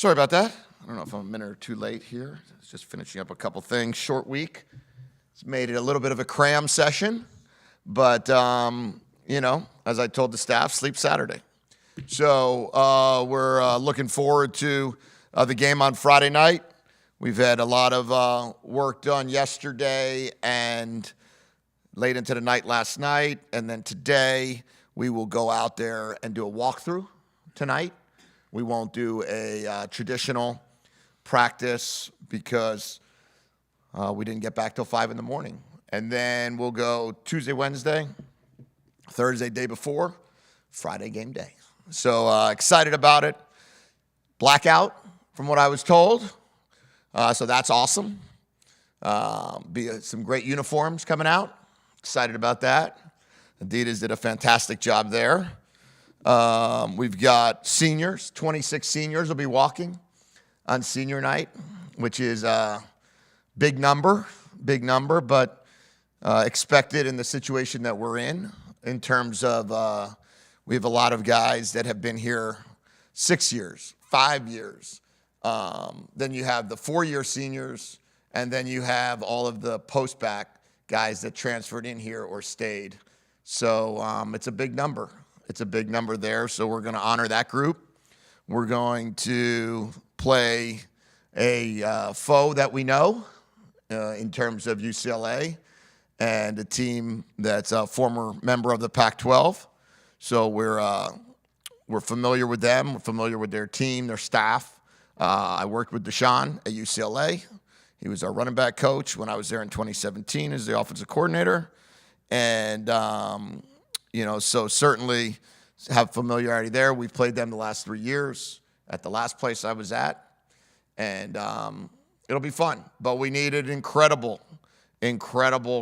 Sorry about that. I don't know if I'm a minute or two late here. It's just finishing up a couple things. Short week. It's made it a little bit of a cram session. But, as I told the staff, sleep Saturday. So we're looking forward to the game on Friday night. We've had a lot of work done yesterday and late into the night last night. And then today we will go out there and do a walkthrough tonight. We won't do a traditional practice because we didn't get back till 5 in the morning. And then we'll go Tuesday, Wednesday, Thursday, day before, Friday, game day. So excited about it. Blackout, from what I was told. So that's awesome. Some great uniforms coming out. Excited about that. Adidas did a fantastic job there. We've got seniors. 26 seniors will be walking on senior night, which is a big number, but expected in the situation that we're in terms of we have a lot of guys that have been here 6 years, 5 years. Then you have the 4-year seniors, and then you have all of the post-back guys that transferred in here or stayed. So it's a big number. It's a big number there, so we're going to honor that group. We're going to play a foe that we know in terms of UCLA and a team that's a former member of the Pac-12. So we're familiar with them. We're familiar with their team, their staff. I worked with Deshaun at UCLA. He was our running back coach when I was there in 2017 as the offensive coordinator. And so certainly have familiarity there. We've played them the last 3 years at the last place I was at. And it'll be fun. But we need an incredible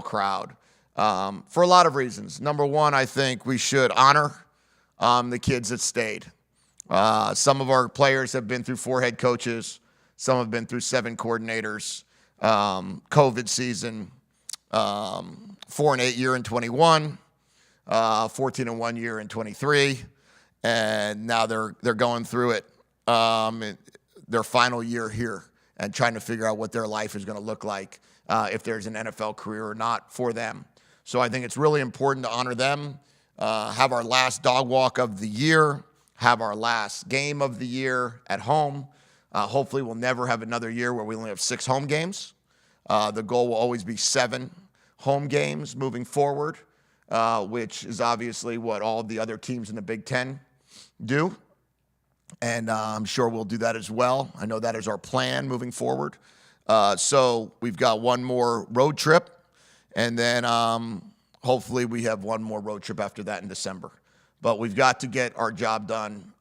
crowd for a lot of reasons. Number one, I think we should honor the kids that stayed. Some of our players have been through 4 head coaches. Some have been through 7 coordinators. COVID season, 4-8 year in 21, 14-1 year in 23, and now they're going through it, their final year here and trying to figure out what their life is going to look like if there's an NFL career or not for them. So I think it's really important to honor them, have our last dog walk of the year, have our last game of the year at home. Hopefully we'll never have another year where we only have 6 home games. The goal will always be 7 home games moving forward, which is obviously what all of the other teams in the Big Ten do. And I'm sure we'll do that as well. I know that is our plan moving forward. So we've got one more road trip, and then hopefully we have one more road trip after that in December. But we've got to get our job done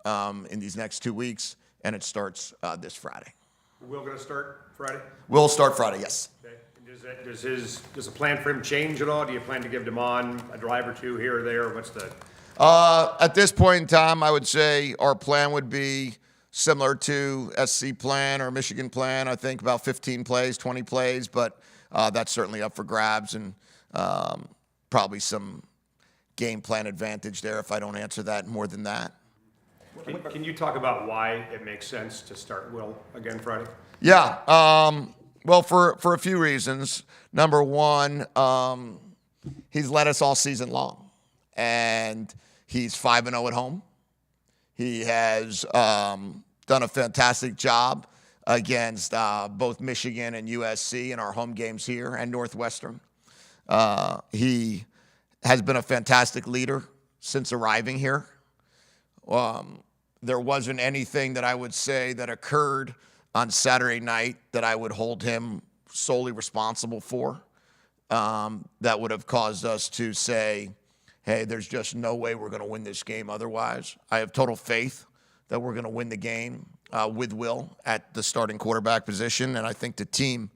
in these next 2 weeks, and it starts this Friday. Are Will going to start Friday? We'll start Friday, yes. Okay. Does the plan for him change at all? Do you plan to give Damon a drive or 2 here or there? What's the... At this point in time, I would say our plan would be similar to SC plan or Michigan plan. I think about 15 plays, 20 plays, but that's certainly up for grabs and probably some game plan advantage there if I don't answer that more than that. Can you talk about why it makes sense to start Will again Friday? Yeah. Well, for a few reasons. Number one, he's led us all season long, and he's 5-0 at home. He has done a fantastic job against both Michigan and USC in our home games here and Northwestern. He has been a fantastic leader since arriving here. There wasn't anything that I would say that occurred on Saturday night that I would hold him solely responsible for, that would have caused us to say, hey, there's just no way we're going to win this game otherwise. I have total faith that we're going to win the game with Will at the starting quarterback position, and I think the team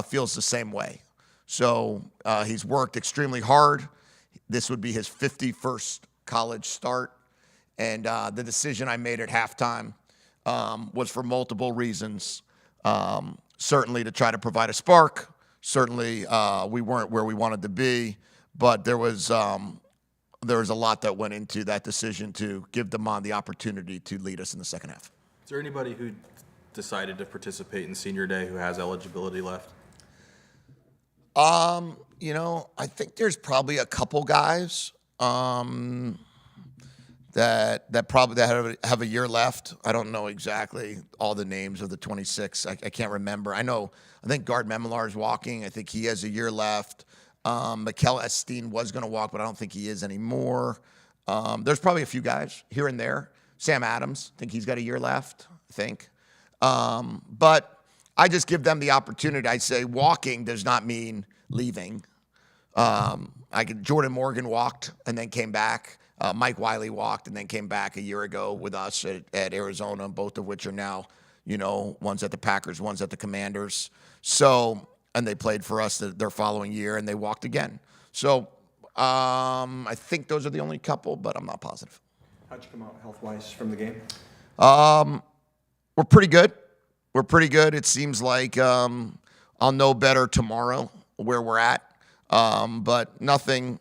feels the same way. So he's worked extremely hard. This would be his 51st college start, and the decision I made at halftime was for multiple reasons. Certainly to try to provide a spark. Certainly we weren't where we wanted to be, but there was a lot that went into that decision to give Damon the opportunity to lead us in the second half. Is there anybody who decided to participate in senior day who has eligibility left? I think there's probably a couple guys that probably have a year left. I don't know exactly all the names of the 26. I can't remember. I think Gard Memlar is walking. I think he has a year left. Mikel Esteen was going to walk, but I don't think he is anymore. There's probably a few guys here and there. Sam Adams, I think he's got a year left, I think. But I just give them the opportunity. I say walking does not mean leaving. Jordan Morgan walked and then came back. Mike Wiley walked and then came back a year ago with us at Arizona, both of which are now, one's at the Packers, one's at the Commanders. So, and they played for us their following year, and they walked again. So, I think those are the only couple, but I'm not positive. How'd you come out health-wise from the game? We're pretty good. It seems like I'll know better tomorrow where we're at, but nothing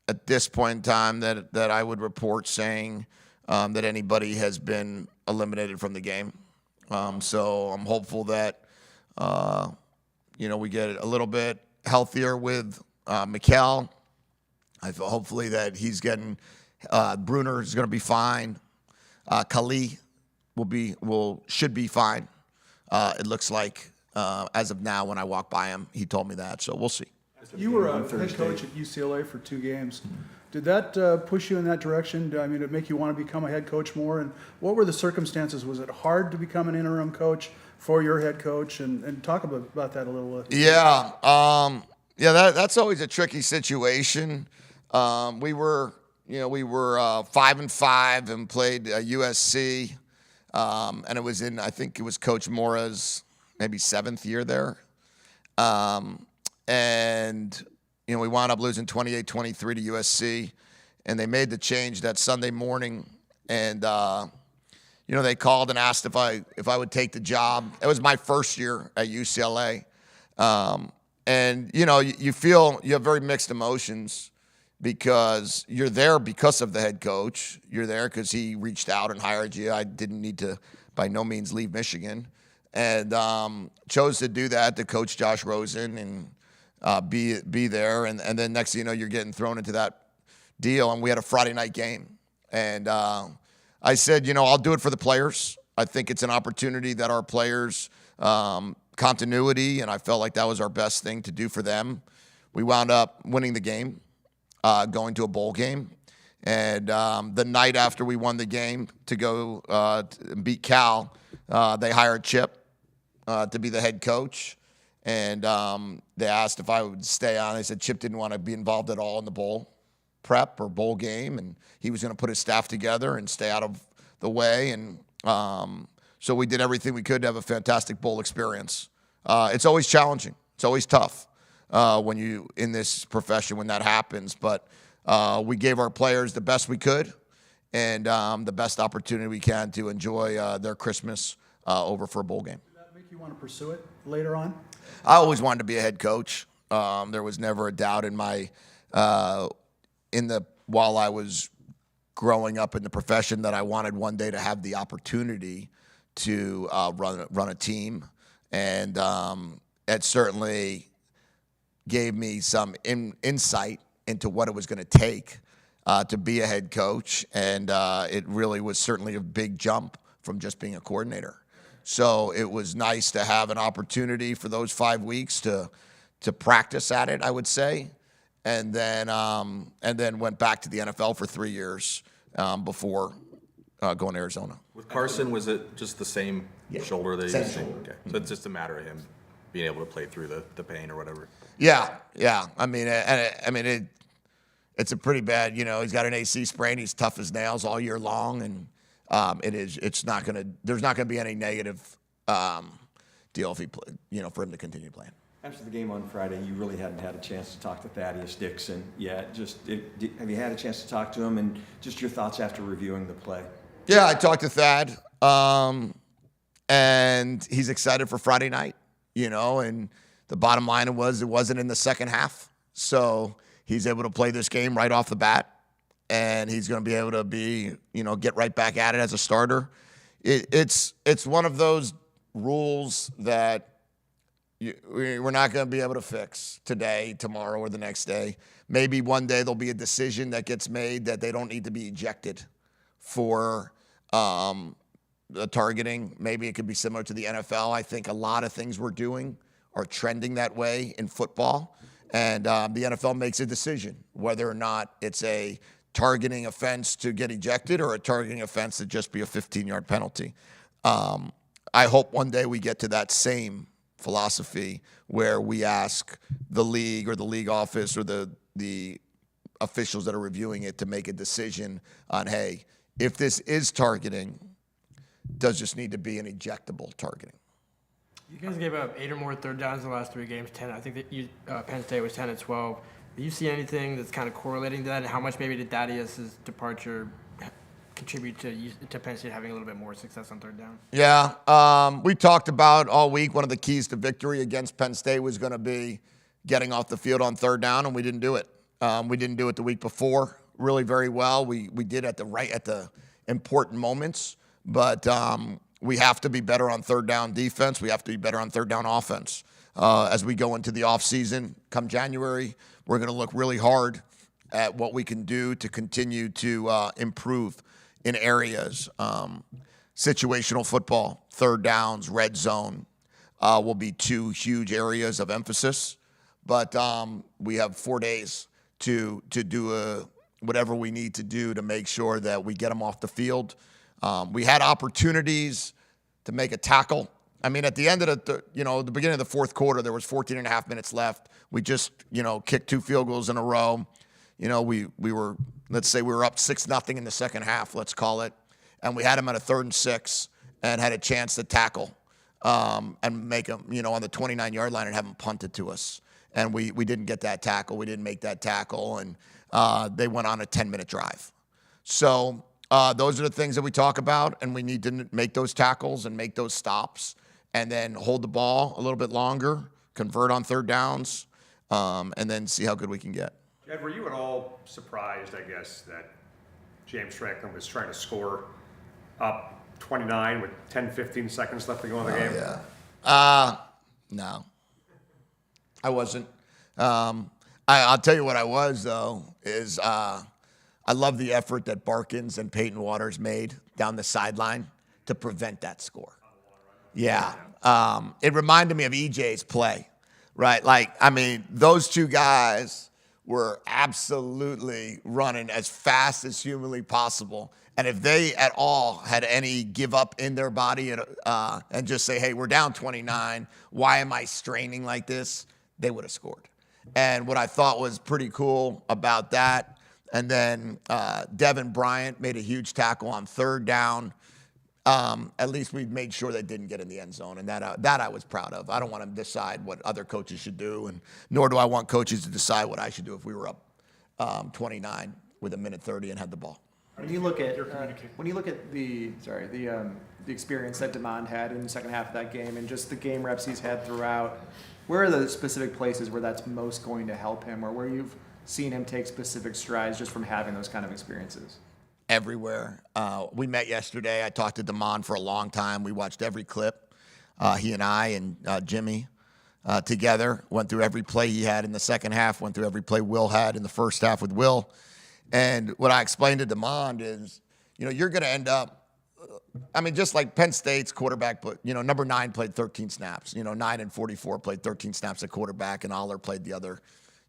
at this point in time that I would report saying that anybody has been eliminated from the game. So I'm hopeful that we get a little bit healthier with Mikel. Hopefully that he's getting Bruner is going to be fine. Kali should be fine. It looks like as of now when I walk by him, he told me that. So we'll see. You were a head coach at UCLA for 2 games. Did that push you in that direction? Did it make you want to become a head coach more? And what were the circumstances? Was it hard to become an interim coach for your head coch? And talk about that a little. Yeah. That's always a tricky situation. We were 5-5 and played USC. And it was I think it was Coach Mora's maybe 7th year there. And we wound up losing 28-23 to USC, and they made the change that Sunday morning. And they called and asked if I would take the job. It was my first year at UCLA, and you feel you have very mixed emotions because you're there because of the head coach. You're there because he reached out and hired you. I didn't need to by no means leave Michigan, and chose to do that to coach Josh Rosen and. Be there, and then next thing you know, you're getting thrown into that deal. And we had a Friday night game, and I said, I'll do it for the players. I think it's an opportunity that our players continuity, and I felt like that was our best thing to do for them. We wound up winning the game, going to a bowl game, and the night after we won the game to go beat Cal, they hired Chip to be the head coach. And they asked if I would stay on. I said Chip didn't want to be involved at all in the bowl prep or bowl game, and he was going to put his staff together and stay out of the way. And so we did everything we could to have a fantastic bowl experience. It's always challenging. It's always tough when you in this profession when that happens. But we gave our players the best we could and the best opportunity we can to enjoy their Christmas over for a bowl game. Did that make you want to pursue it later on? I always wanted to be a head coach. There was never a doubt in my while I was growing up in the profession that I wanted one day to have the opportunity to run a team, and it certainly gave me some insight into what it was going to take to be a head coach, and it really was certainly a big jump from just being a coordinator. So it was nice to have an opportunity for those 5 weeks to practice at it, I would say, and then went back to the NFL for 3 years before going to Arizona. With Carson, was it just the same shoulder that he was shoulder. Okay. So it's just a matter of him being able to play through the pain or whatever. Yeah. It's a pretty bad. He's got an AC sprain. He's tough as nails all year long, and. There's not gonna be any negative deal if he for him to continue playing. After the game on Friday, you really hadn't had a chance to talk to Thaddeus Dixon yet. Have you had a chance to talk to him, and just your thoughts after reviewing the play? Yeah, I talked to Thad, and he's excited for Friday night. And the bottom line it wasn't in the second half, so he's able to play this game right off the bat. And he's going to be able to get right back at it as a starter. It's one of those rules that we're not going to be able to fix today, tomorrow, or the next day. Maybe one day there'll be a decision that gets made that they don't need to be ejected for the targeting. Maybe it could be similar to the NFL. I think a lot of things we're doing are trending that way in football. And the NFL makes a decision whether or not it's a targeting offense to get ejected or a targeting offense to just be a 15-yard penalty. I hope one day we get to that same philosophy where we ask the league or the league office or the officials that are reviewing it to make a decision on, hey, if this is targeting, does this need to be an ejectable targeting? You guys gave up 8 or more third downs in the last 3 games. 10. I think that Penn State was 10 and 12. Do you see anything that's kind of correlating to that? And how much maybe did Thaddeus' departure contribute to Penn State having a little bit more success on third down? Yeah, we talked about all week one of the keys to victory against Penn State was going to be getting off the field on third down, and we didn't do it. We didn't do it the week before really very well. We did at the important moments, but we have to be better on third down defense. We have to be better on third down offense. As we go into the offseason, come January, we're going to look really hard at what we can do to continue to improve in areas. Situational football, third downs, red zone will be 2 huge areas of emphasis. But we have 4 days to do whatever we need to do to make sure that we get them off the field. We had opportunities to make a tackle. I mean, at the end of the beginning of the fourth quarter, there was 14 and a half minutes left. We just, kicked 2 field goals in a row. We were, let's say we were up 6-0 in the second half, let's call it. And we had him at a 3rd and 6 and had a chance to tackle and make him, on the 29-yard line and have him punted to us. And we didn't get that tackle. We didn't make that tackle. And they went on a 10-minute drive. So those are the things that we talk about, and we need to make those tackles and make those stops and then hold the ball a little bit longer, convert on third downs, and then see how good we can get. Jedd, were you at all surprised, I guess, that James Franklin was trying to score up 29 with 10, 15 seconds left to go in the game? Yeah. No. I wasn't. I'll tell you what I was, though, is I love the effort that Barkins and Peyton Waters made down the sideline to prevent that score. Yeah. It reminded me of EJ's play, right? Those 2 guys were absolutely running as fast as humanly possible. And if they at all had any give up in their body and just say, hey, we're down 29, why am I straining like this? They would have scored. And what I thought was pretty cool about that, and then Devin Bryant made a huge tackle on third down. At least we made sure they didn't get in the end zone, and that I was proud of. I don't want to decide what other coaches should do, and nor do I want coaches to decide what I should do if we were up 29 with 1:30 and had the ball. When you look at the experience that Demond had in the second half of that game and just the game reps he's had throughout, where are the specific places where that's most going to help him, or where you've seen him take specific strides just from having those kind of experiences? Everywhere. We met yesterday. I talked to Demond for a long time. We watched every clip. He and I and Jimmy together went through every play he had in the second half, went through every play Will had in the first half with Will. And what I explained to Demond is, you're going to end up, just like Penn State's quarterback, number 9 played 13 snaps. 9 and 44 played 13 snaps at quarterback, and Aller played the other,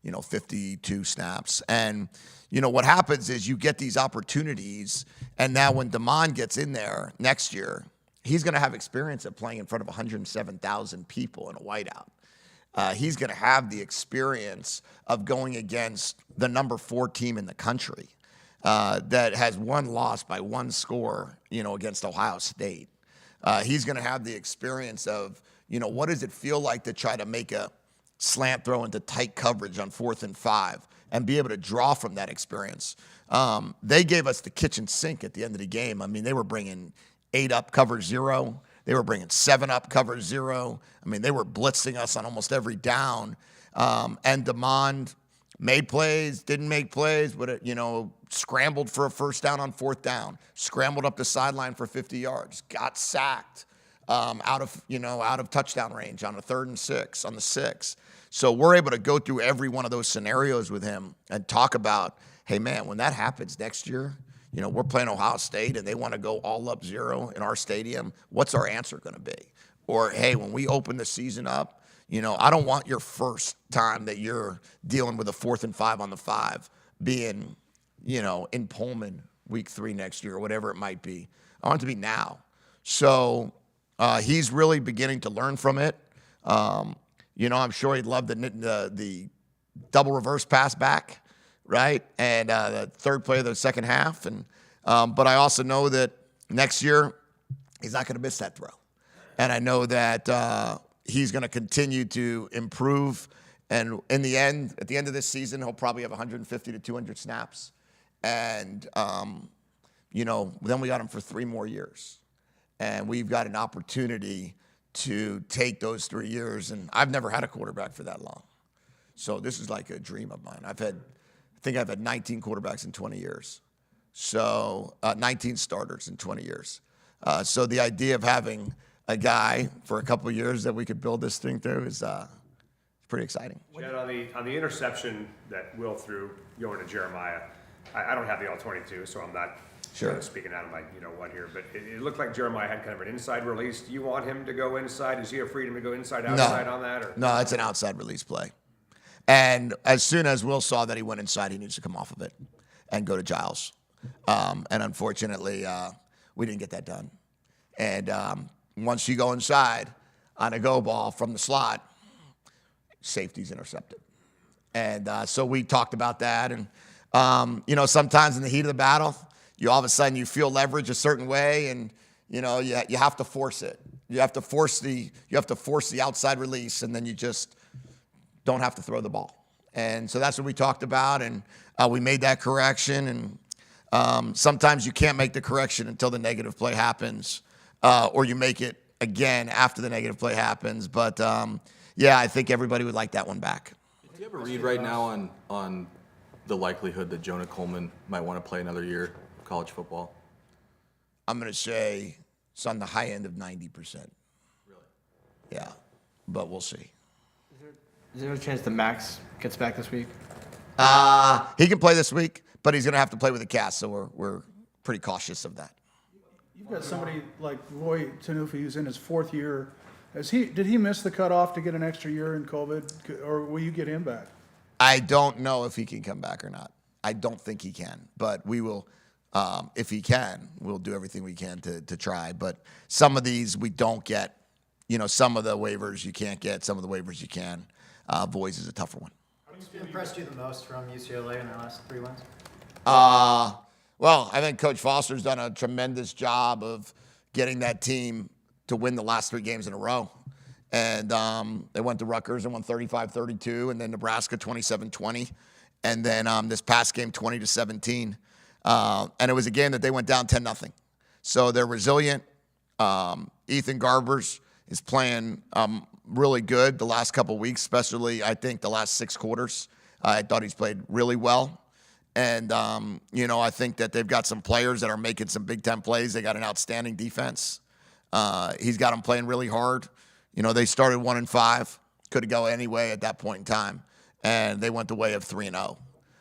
52 snaps. And, what happens is you get these opportunities, and now when Demond gets in there next year, he's going to have experience at playing in front of 107,000 people in a whiteout. He's going to have the experience of going against the number 4 team in the country that has 1 loss by 1 score, against Ohio State. He's going to have the experience of, what does it feel like to try to make a slant throw into tight coverage on 4th and 5 and be able to draw from that experience. They gave us the kitchen sink at the end of the game. They were bringing 8 up cover 0. They were bringing 7 up cover 0. They were blitzing us on almost every down. And Demond made plays, didn't make plays, but, scrambled for a first down on 4th down, scrambled up the sideline for 50 yards, got sacked. out of touchdown range on a 3rd and 6, on the 6. So we're able to go through every one of those scenarios with him and talk about, hey, man, when that happens next year, we're playing Ohio State and they want to go all up 0 in our stadium. What's our answer going to be? Or, hey, when we open the season up, I don't want your first time that you're dealing with a 4th and 5 on the 5 being, in Pullman week 3 next year or whatever it might be. I want it to be now. So he's really beginning to learn from it. I'm sure he'd love the double reverse pass back, right? And the third play of the second half. But I also know that next year he's not going to miss that throw. And I know that he's going to continue to improve. And at the end of this season, he'll probably have 150 to 200 snaps. And, then we got him for 3 more years. And we've got an opportunity to take those 3 years. And I've never had a quarterback for that long. So this is like a dream of mine. I think I've had 19 quarterbacks in 20 years. So 19 starters in 20 years. So the idea of having a guy for a couple of years that we could build this thing through is pretty exciting. Jedd, on the interception that Will threw going to Jeremiah, I don't have the all 22, so I'm not kind of speaking out of my what here, but it looked like Jeremiah had kind of an inside release. Do you want him to go inside? Does he have freedom to go inside, outside on that? Or? No, it's an outside release play. And as soon as Will saw that he went inside, he needs to come off of it and go to Giles. And unfortunately, we didn't get that done. And once you go inside on a go ball from the slot, safety's intercepted. And so we talked about that. And, sometimes in the heat of the battle, you all of a sudden you feel leverage a certain way, and you have to force it. You have to force the outside release, and then you just don't have to throw the ball. And so that's what we talked about, and we made that correction. And sometimes you can't make the correction until the negative play happens, or you make it again after the negative play happens. But I think everybody would like that one back. Do you have a read right now on the likelihood that Jonah Coleman might want to play another year of college football? I'm going to say it's on the high end of 90%. Really? Yeah, but we'll see. Is there a chance that Max gets back this week? He can play this week, but he's going to have to play with a cast, so we're pretty cautious of that. You've got somebody like Roy Tanufi who's in his 4th year. Did he miss the cutoff to get an extra year in COVID, or will you get him back? I don't know if he can come back or not. I don't think he can, but we will. If he can, we'll do everything we can to try. But some of these we don't get. Some of the waivers you can't get. Some of the waivers you can. Boys is a tougher one. Who's impressed you the most from UCLA in their last 3 wins? Well, I think Coach Foster's done a tremendous job of getting that team to win the last 3 games in a row. And they went to Rutgers and won 35-32, and then Nebraska 27-20, and then this past game 20-17. And it was a game that they went down 10-0. So they're resilient. Ethan Garbers is playing really good the last couple weeks, especially I think the last 6 quarters. I thought he's played really well. And, I think that they've got some players that are making some big-time plays. They got an outstanding defense. He's got them playing really hard. They started 1-5, could have gone any way at that point in time, and they went the way of 3-0.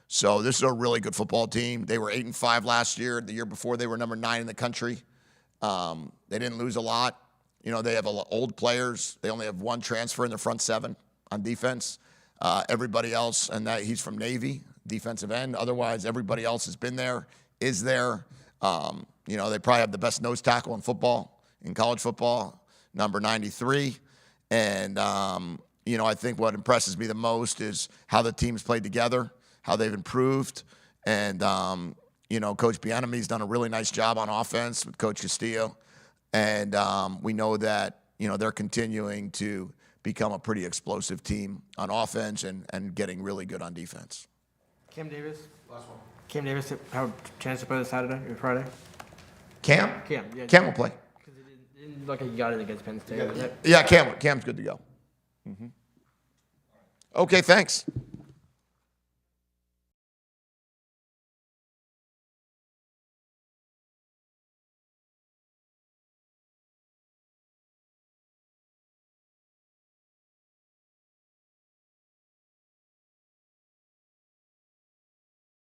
So this is a really good football team. They were 8-5 last year. The year before, they were number 9 in the country. They didn't lose a lot. They have old players. They only have 1 transfer in the front 7 on defense. Everybody else, and that he's from Navy, defensive end. Otherwise, everybody else has been there, is there. They probably have the best nose tackle in football, in college football, number 93. And, I think what impresses me the most is how the teams played together, how they've improved. And, Coach Bieniemy's done a really nice job on offense with Coach Castillo. And we know that, they're continuing to become a pretty explosive team on offense and getting really good on defense. Cam Davis? Last one. Cam Davis have a chance to play this Saturday or Friday? Cam? Yeah. Cam will play. Because it didn't look like he got it against Penn State. Yeah, Cam's good to go. Mm-hmm. Okay, thanks.